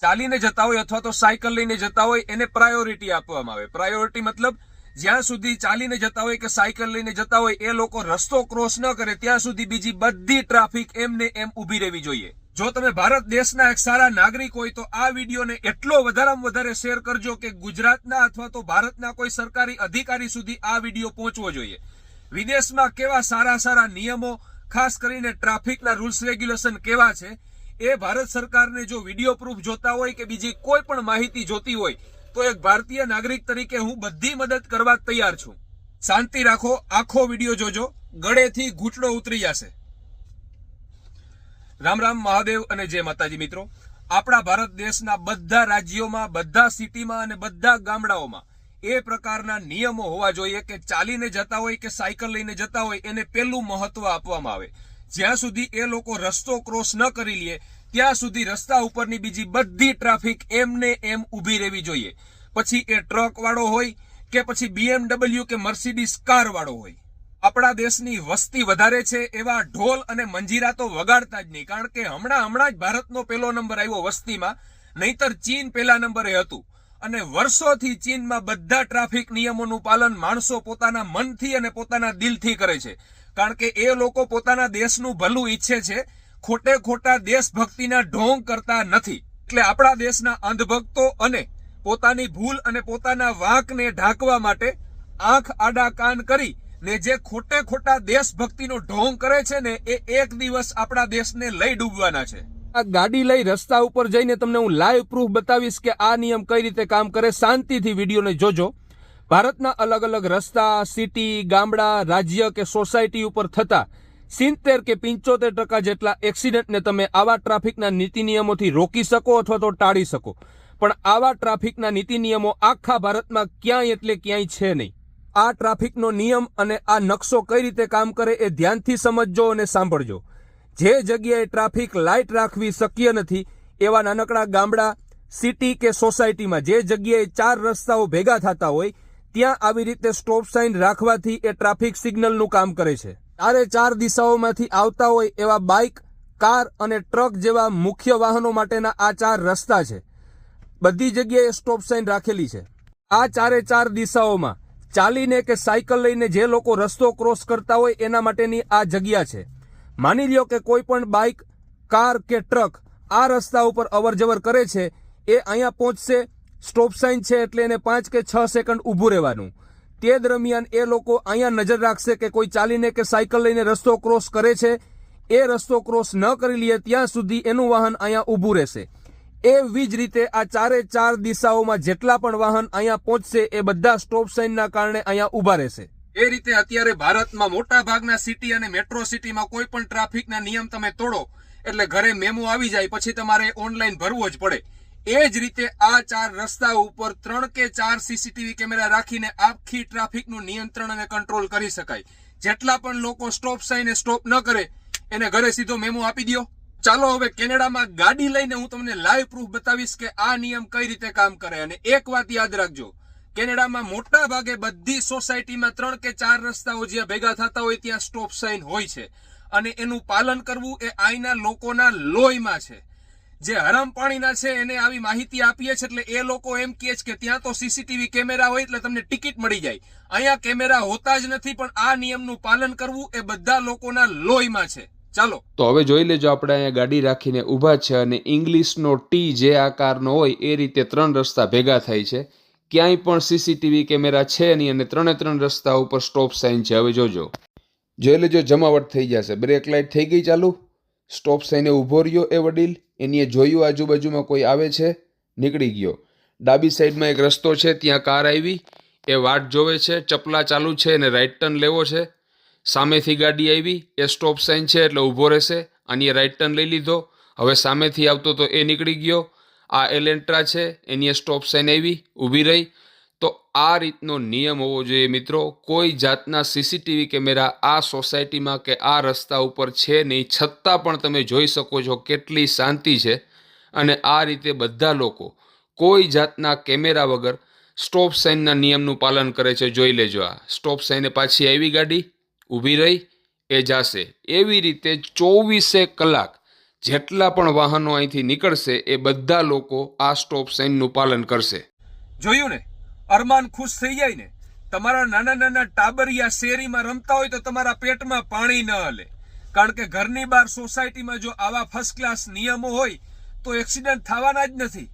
ચાલીને જતા હોય અથવા તો સાયકલ લઈને જતા હોય એને પ્રાયોરિટી આપવામાં આવે। પ્રાયોરિટી મતલબ જ્યાં સુધી ચાલીને જતા હોય કે સાયકલ લઈને જતા હોય એ લોકો રસ્તો ક્રોસ ન કરે ત્યાં સુધી બીજી બધી ટ્રાફિક એમને એમ ઊભી રહેવી જોઈએ। જો તમે ભારત દેશના એક સારા નાગરિક હોય તો આ વિડીયોને એટલો વધારેમાં વધારે શેર કરજો કે ગુજરાતના અથવા તો ભારતના કોઈ સરકારી અધિકારી સુધી આ વિડીયો પહોંચવો જોઈએ। વિદેશમાં કેવા સારા સારા નિયમો, ખાસ કરીને ટ્રાફિકના રૂલ્સ રેગ્યુલેશન કેવા છે એ ભારત સરકારને જો વિડીયો પ્રૂફ જોતા હોય કે બીજી કોઈ પણ માહિતી જોતી હોય તો એક ભારતીય નાગરિક તરીકે હું બધી મદદ કરવા તૈયાર છું। શાંતિ રાખો, આખો વિડીયો જોજો, ગળેથી ઘૂંટડો ઉતરી જશે। રામ રામ, મહાદેવ અને જય માતાજી। મિત્રો, આપણા ભારત દેશના બધા રાજ્યોમાં, બધા સિટીમાં અને બધા ગામડાઓમાં એ પ્રકારના નિયમો હોવા જોઈએ કે ચાલીને જતા હોય કે સાયકલ લઈને જતા હોય એને પહેલું મહત્વ આપવામાં આવે। જ્યાં સુધી એ લોકો રસ્તો ક્રોસ ન કરી લે ત્યાં સુધી રસ્તા ઉપરની બીજી બધી ટ્રાફિક એમને એમ ઊભી રહેવી જોઈએ। પછી એ ટ્રક વાળો હોય કે પછી BMW કે મર્સિડીઝ કાર વાળો હોય। આપણા દેશની વસ્તી વધારે છે એવા ઢોલ અને મંજીરા તો વગાડતા જ નહીં, કારણ કે હમણાં જ ભારતનો પહેલો નંબર આવ્યો વસ્તીમાં, નહીતર ચીન પહેલા નંબરે હતું। અને વર્ષોથી ચીનમાં બધા ટ્રાફિક નિયમોનું પાલન માણસો પોતાના મનથી અને પોતાના દિલથી કરે છે, કારણ કે એ લોકો પોતાના દેશનું ભલું ઈચ્છે છે, ખોટે ખોટા દેશભક્તિના ઢોંગ કરતા નથી। એટલે આપણા દેશના અંધભક્તો અને પોતાની ભૂલ અને પોતાના વાંકને ઢાંકવા માટે આંખ આડા કાન કરી ને જે ખોટે ખોટા દેશભક્તિનો ઢોંગ કરે છે ને એ એક દિવસ આપણા દેશને લઈ ડૂબવાના છે। આ ગાડી લઈ રસ્તા ઉપર જઈને તમને હું લાઈવ પ્રૂફ બતાવીશ કે આ નિયમ કઈ રીતે કામ કરે। શાંતિથી વિડીયોને જોજો। ભારતના અલગ અલગ રસ્તા, સિટી, ગામડા, રાજ્ય કે સોસાયટી ઉપર થતા 70 કે 75% જેટલા એક્સિડન્ટને તમે આવા ટ્રાફિકના નીતિ નિયમોથી રોકી શકો અથવા તો ટાળી શકો। પણ આવા ટ્રાફિકના નીતિ નિયમો આખા ભારતમાં ક્યાંય એટલે ક્યાંય છે નહીં। આ ટ્રાફિકનો નિયમ અને આ નકશો કઈ રીતે કામ કરે એ ધ્યાનથી સમજજો અને સાંભળજો। જે જગ્યાએ ટ્રાફિક લાઇટ રાખવી શક્ય નથી એવા નાનકડા ગામડા, સિટી કે સોસાયટીમાં જે જગ્યાએ 4 રસ્તાઓ ભેગા થતા હોય ત્યાં આવી રીતે સ્ટોપ સાઇન રાખવાથી એ ટ્રાફિક સિગ્નલનું કામ કરે છે। 4 દિશાઓમાંથી આવતા હોય એવા બાઇક, કાર અને ટ્રક જેવા મુખ્ય વાહનો માટેના આ 4 રસ્તા છે। બધી જગ્યાએ સ્ટોપ સાઇન રાખેલી છે। આ 4 દિશાઓમાં ચાલીને કે સાયકલ લઈને જે લોકો રસ્તો ક્રોસ કરતા હોય એના માટેની આ જગ્યા છે। માની લ્યો કે કોઈ પણ બાઇક, કાર કે ટ્રક આ રસ્તા ઉપર અવરજવર કરે છે, એ અહીંયા પહોંચશે, સ્ટોપ સાઇન છે એટલે એને 5 કે 6 સેકન્ડ ઊભું રહેવાનું। તે દરમિયાન એ લોકો અહીંયા નજર રાખશે કે કોઈ ચાલીને કે સાયકલ લઈને રસ્તો ક્રોસ કરે છે, એ રસ્તો ક્રોસ ન કરી લે ત્યાં સુધી એનું વાહન અહીંયા ઊભું રહેશે। એવી જ રીતે આ 4 દિશાઓમાં જેટલા પણ વાહન અહીંયા પહોંચશે એ બધા સ્ટોપ સાઇનના કારણે અહીંયા ઊભા રહેશે। એ રીતે અત્યારે ભારતમાં મોટા ભાગના સિટી અને મેટ્રો સિટીમાં કોઈ પણ ટ્રાફિકના નિયમ તમે તોડો એટલે ઘરે મેમો આવી જાય, પછી તમારે ઓનલાઈન ભરવો જ પડે। એ જ રીતે આ 4 રસ્તા ઉપર 3 કે 4 સીસીટીવી કેમેરા રાખીને આખી ટ્રાફિકનું નિયંત્રણ અને કંટ્રોલ કરી શકાય। જેટલા પણ લોકો સ્ટોપ સાઇને સ્ટોપ ન કરે એને ઘરે સીધો મેમો આપી દો। ચાલો હવે કેનેડામાં ગાડી લઈને હું તમને લાઈવ પ્રૂફ બતાવીશ કે આ નિયમ કઈ રીતે કામ કરે। અને એક વાત યાદ રાખજો, કેનેડામાં મોટા ભાગે બધી સોસાયટીમાં 3 કે 4 રસ્તાઓ જ્યાં ભેગા થતા હોય ત્યાં સ્ટોપ સાઇન હોય છે, અને એનું પાલન કરવું એ અહીંના લોકોના લોહીમાં છે। જે હરામ પાણીના છે એને આવી માહિતી આપીએ છે એટલે એ લોકો એમ કહે છે કે ત્યાં તો સીસીટીવી કેમેરા હોય એટલે તમને ટિકિટ મળી જાય। અહીંયા કેમેરા હોતા જ નથી, પણ આ નિયમનું પાલન કરવું એ બધા લોકોના લોહીમાં છે। ચાલો તો હવે જોઈ લેજો, આપણે અહીંયા ગાડી રાખીને ઊભા છે અને ઇંગ્લિશનો ટી જે આકારનો હોય એ રીતે 3 રસ્તા ભેગા થાય છે। ક્યાંય પણ સીસીટીવી કેમેરા છે નહીં અને 3 રસ્તા ઉપર સ્ટોપ સાઇન છે। હવે જોજો, જોઈ લેજો, જમાવટ થઈ જશે। બ્રેક લાઇટ થઈ ગઈ ચાલુ, સ્ટોપ સાઇને ઊભો રહ્યો એ વડીલ, એની જોયું આજુબાજુમાં કોઈ આવે છે, નીકળી ગયો। ડાબી સાઈડમાં એક રસ્તો છે, ત્યાં કાર આવી, એ વાટ જોવે છે, ચપલા ચાલુ છે અને રાઈટ ટર્ન લેવો છે। સામેથી ગાડી આવી, એ સ્ટોપ સાઇન છે એટલે ઊભો રહેશે, અને રાઈટ ટર્ન લઈ લીધો। હવે સામેથી આવતો તો એ નીકળી ગયો। આ એલેન્ટ્રા છે, એની સ્ટોપ સાઇન આવી, ઊભી રહી। તો આ રીતનો નિયમ હોવો જોઈએ મિત્રો। કોઈ જાતના સીસીટીવી કેમેરા આ સોસાયટીમાં કે આ રસ્તા ઉપર છે નહીં, છતાં પણ તમે જોઈ શકો છો કેટલી શાંતિ છે। અને આ રીતે બધા લોકો કોઈ જાતના કેમેરા વગર સ્ટોપ સાઇનના નિયમનું પાલન કરે છે। જોઈ લેજો, આ સ્ટોપ સાઇને પાછી આવી ગાડી, ઊભી રહી, એ જાશે। એવી રીતે 24 કલાક જેટલા પણ વાહનો અહીંથી નીકળશે એ બધા લોકો આ સ્ટોપ સાઇનનું પાલન કરશે. જોયું ને, અરમાન ખુશ થઈ જાય ને. તમારા નાના નાના ટાબરિયા શેરીમાં રમતા હોય તો તમારા પેટમાં પાણી ન હલે, કારણ કે ઘરની બહાર સોસાયટીમાં જો આવા ફર્સ્ટ ક્લાસ નિયમો હોય તો એક્સિડન્ટ થવાના જ નથી.